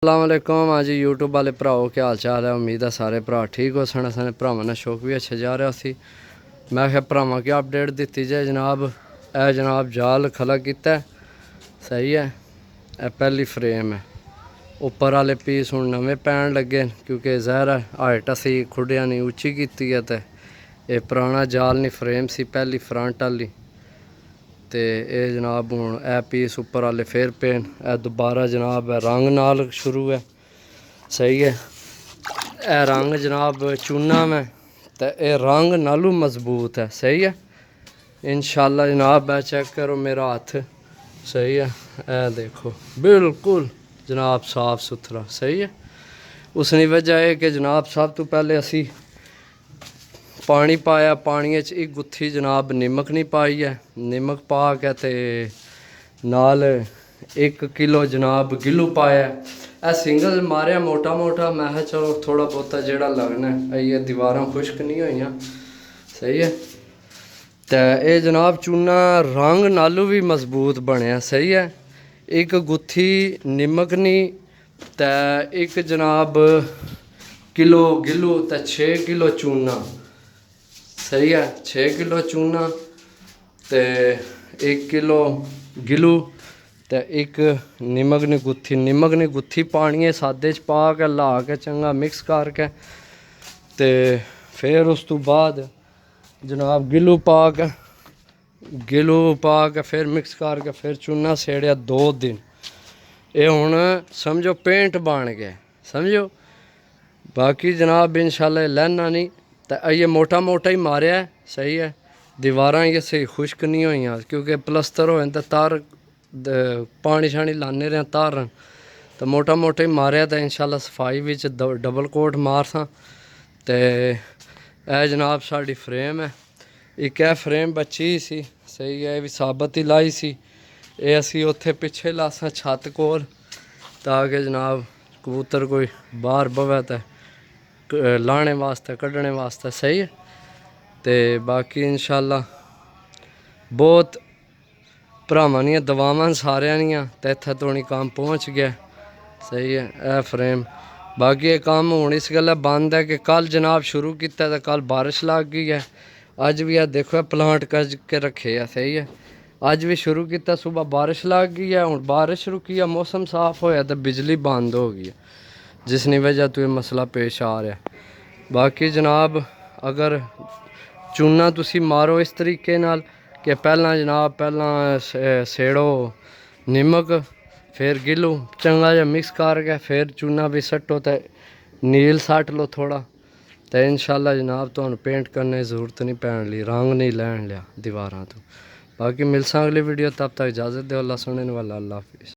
अस्सलामुअलैकुम। हाँ जी यूट्यूब वाले भराओ क्या हाल चाल है। उम्मीद है सारे भरा ठीक हो सन। सारे भरावां ने शौक भी अच्छा जा रहा सी। मैं क्या भरावां की अपडेट दी जाए जनाब। ए जनाब जाल खला किता सही है। ए पहली फ्रेम है। उपर वाले पीस हुण नवे पैन लगे क्योंकि ज़ाहिर है हाइट असी खुडिया नहीं उच्ची की है। तो ये पुराना जाल नहीं फ्रेम सी पहली फ्रंट वाली। तो ये जनाब हूँ ए पीस उपर वाले फिर पेन ए दोबारा जनाब रंग नाल शुरू है सही है। ए रंग जनाब चूना में तो ये रंग नालू मजबूत है सही है इंशाल्लाह जनाब। है चेक करो मेरा हाथ सही है। ए देखो बिल्कुल जनाब साफ सुथरा सही है। उसकी वजह है कि जनाब सब तो पहले असी पानी पाया पानी एक गुत्थी जनाब निमक नहीं पाई है। निमक पा के ते नाल 1 किलो जनाब गिलू पाया। ए सिंगल मारिया मोटा मोटा। मैं चलो थोड़ा बहुता जेड़ा लगना है ये दीवारां खुश्क नहीं हुई सही है। तो ये जनाब चूना रंग नालू भी मजबूत बनया सही है। एक गुत्थी निमक नहीं तो एक जनाब किलो गिलू तो 6 किलो चूना सही है। 6 किलो चूना तो 1 किलो गिलू तो एक निमक ने गुत्थी पानी है सादे च पा के ला के चंगा मिक्स करके तो फिर उस तो बाद जनाब गिलू पा के फिर मिक्स करके फिर चूना सेड़िया 2 दिन। ये हुण समझो पेंट बन गया समझो। बाकी जनाब इंशाल्लाह लहना नहीं तो ये मोटा मोटा ही मारिया है सही है। दीवारां ये सही खुश्क नहीं हुई क्योंकि प्लस्तर हो तो तार पानी शानी लाने रहे तार तो मोटा मोटा ही मारिया। तो इंशाल्लाह सफाई विच डबल कोट मारसा। तो यह जनाब साड़ी फ्रेम है। एक है फ्रेम बची सी सही है। ये भी साबत ही लाई सी। ये असी उत्थे पिछे लासा छत कोल ताकि जनाब कबूतर कोई बाहर बवे तो लाने वास्ते कढ़ने वास्ते सही है। तो बाकी इंशाल्लाह बहुत भरावां दियां दवावां सारियां दियां तो इत्थे तोड़ी काम पहुँच गया सही है। ए फ्रेम बाकी ये काम हुण इस गल्ला बंद है कि कल जनाब शुरू किया तो कल बारिश लग गई है। अज भी देखो प्लांट कज के रखे है सही है। अज भी शुरू किया सुबह बारिश लग गई है। हुण बारिश रुकी है मौसम साफ होया तो बिजली बंद हो गई है जिसकी वजह तो ये मसला पेश आ रहा है। बाकी जनाब अगर चूना तुसी मारो इस तरीके नाल कि पहला जनाब सेड़ो निमक फिर गिलू चंगा जा मिक्स करके फिर चूना भी सट्टो तो नील सट लो थोड़ा तो इंशाल्लाह जनाब तुहानू पेंट करने की जरूरत नहीं पैन ली रंग नहीं लैन लिया दीवारां तो। बाकी मिलसा अगली वीडियो तब तक इजाज़त दो। अल्लाह सुनने वाला अल्लाह हाफिज़।